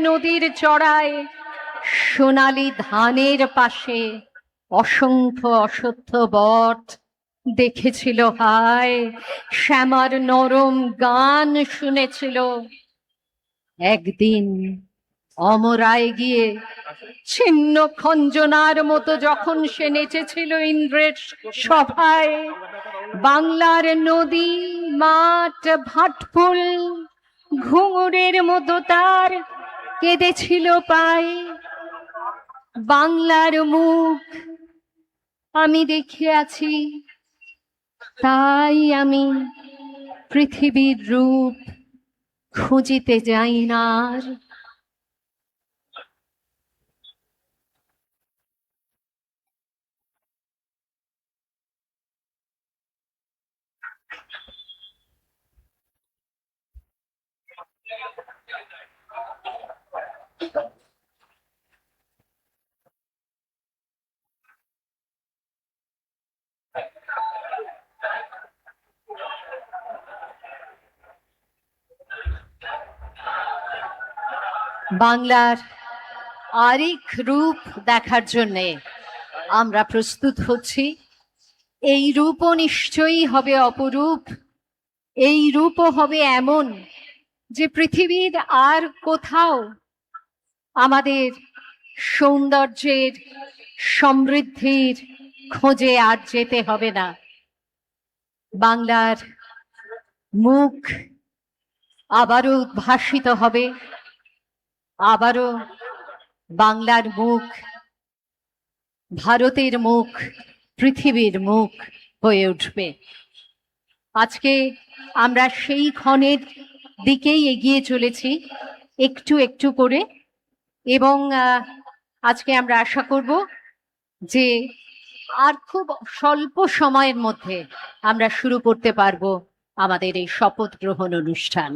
নদীর চড়ায় সোনালি ধানের পাশে অসংখ্য অশ্বত্থ বট দেখেছিল হায়, শ্যামার নরম গান শুনেছিল। একদিন অমরায় গিয়ে ছিন্ন খঞ্জনার মতো যখন সে নেচেছিল ইন্দ্রের সভায়, বাংলার নদী মাঠ ভাটফুল ঘুঙুরের মতো তার কেঁদেছিল পায়। বাংলার মুখ আমি দেখে আছি, তাই আমি পৃথিবীর রূপ খুঁজিতে যাই না আর। বাংলার আরেক রূপ দেখার জন্যে আমরা প্রস্তুত হচ্ছি। এই রূপও নিশ্চয়ই হবে অপরূপ, এই রূপও হবে এমন যে পৃথিবীর আর কোথাও আমাদের সৌন্দর্যের সমৃদ্ধির খোঁজে আর যেতে হবে না। বাংলার মুখ আবারও উদ্ভাসিত হবে, আবারও বাংলার মুখ ভারতের মুখ, পৃথিবীর মুখ হয়ে উঠবে। আজকে আমরা সেই ক্ষণের দিকেই এগিয়ে চলেছি একটু একটু করে, এবং আজকে আমরা আশা করব যে আর খুব স্বল্প সময়ের মধ্যে আমরা শুরু করতে পারবো আমাদের এই শপথ গ্রহণ অনুষ্ঠান।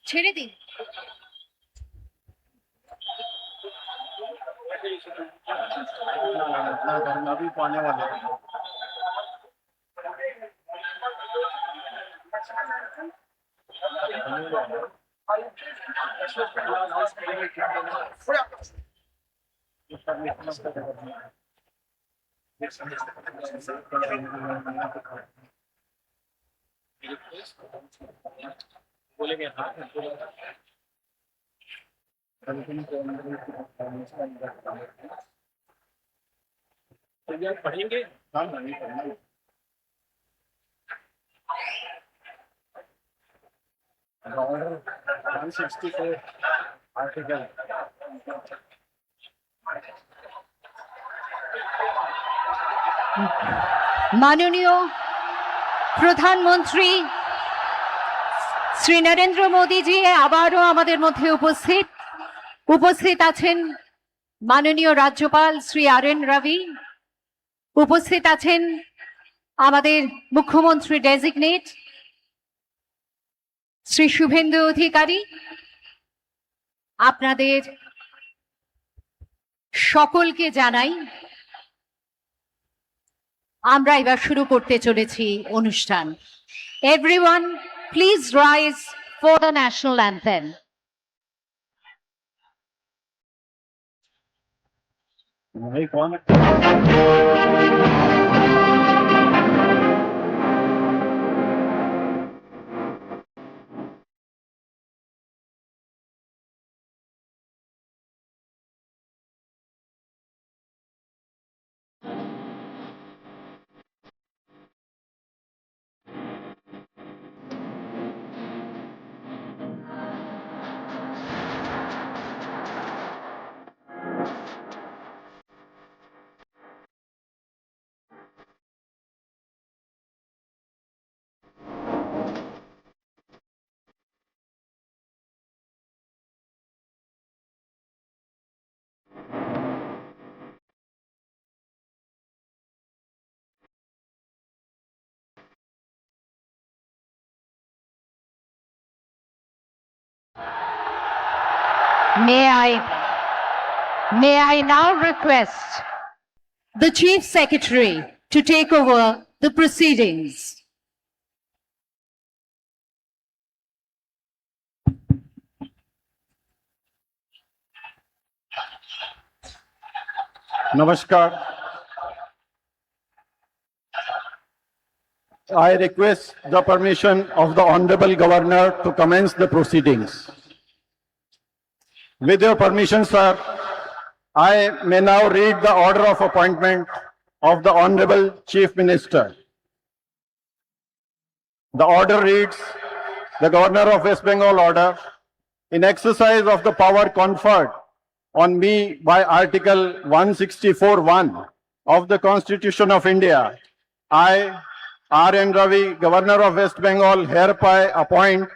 ছেড়ে দিন। अभी पाने वाले बोलेंगे हाँ पढ़ेंगे हाँ नहीं पढ़ेंगे 164 आर्टिकल। মাননীয় প্রধানমন্ত্রী শ্রী নরেন্দ্র মোদীজি আবারও আমাদের মধ্যে উপস্থিত আছেন। মাননীয় রাজ্যপাল শ্রী RN রবি উপস্থিত আছেন। আমাদের মুখ্যমন্ত্রী ডেজিগনেট শ্রী শুভেন্দু অধিকারী। আপনাদের সকলকে জানাই আমরা এবার শুরু করতে চলেছি অনুষ্ঠান। Everyone please rise for the national anthem. भाई कौन May I now request the Chief Secretary to take over the proceedings. Namaskar. I request the permission of the Honorable Governor to commence the proceedings. With your permission, sir, I may now read the order of appointment of the Honorable Chief Minister. The order reads, the Governor of West Bengal order, in exercise of the power conferred on me by Article 164(1) of the Constitution of India, I, R.N. Ravi, Governor of West Bengal, hereby appoint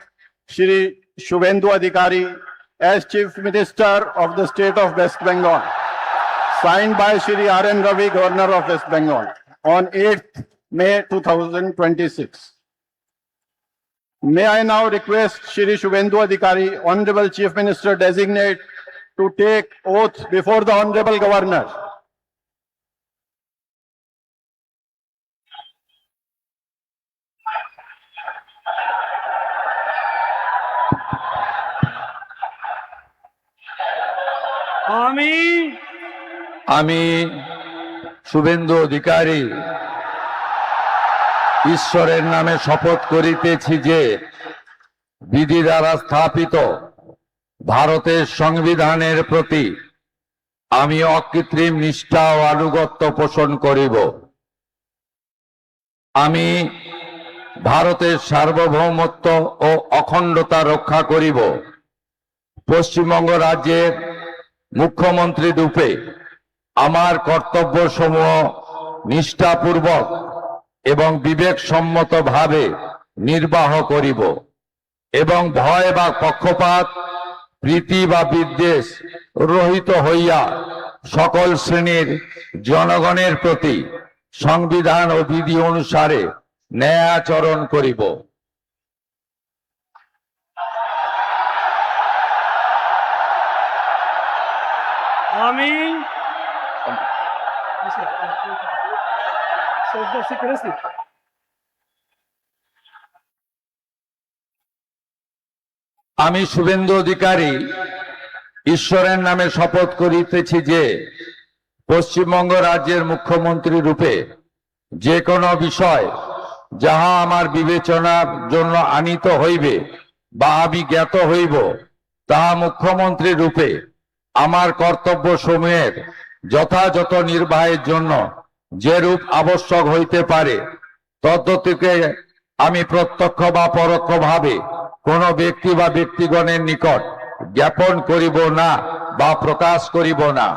Shri Shubhendu Adhikari as Chief Minister of the State of West Bengal, signed by Shri R.N. Ravi, Governor of West Bengal, on 8th May 2026. May I now request Shri Shubhendu Adhikari, Honorable Chief Minister Designate, to take oath before the Honorable Governor. আমি শুভেন্দু অধিকারী ঈশ্বরের নামে শপথ করিতেছি যে বিধি দ্বারা স্থাপিত ভারতের সংবিধানের প্রতি আমি অকৃত্রিম নিষ্ঠা ও আনুগত্য পোষণ করিব। আমি ভারতের সার্বভৌমত্ব ও অখণ্ডতা রক্ষা করিব। পশ্চিমবঙ্গ রাজ্যের মুখ্যমন্ত্রী রূপে আমার কর্তব্যসমূহ নিষ্ঠাপূর্বক এবং বিবেকসম্মতভাবে নির্বাহ করিব এবং ভয় বা পক্ষপাত, প্রীতি বা বিদ্বেষ রহিত হইয়া সকল শ্রেণীর জনগণের প্রতি সংবিধান ও বিধি অনুসারে ন্যায় আচরণ করিব। আমি আমি শুভেন্দু অধিকারী ঈশ্বরের নামে শপথ করিতেছি যে পশ্চিমবঙ্গ রাজ্যের মুখ্যমন্ত্রী রূপে যে কোনো বিষয় যাহা আমার বিবেচনার জন্য আনিত হইবে বা আমি জ্ঞাত হইব, তাহা মুখ্যমন্ত্রী রূপে আমার কর্তব্য সমূহের যথাযথ নির্বাহের জন্য যেরূপ আবশ্যক হইতে পারে তদ্গতিকে আমি প্রত্যক্ষ বা পরোক্ষভাবে কোনো ব্যক্তি বা ব্যক্তিগণের নিকট জ্ঞাপন করিব না বা প্রকাশ করিব না।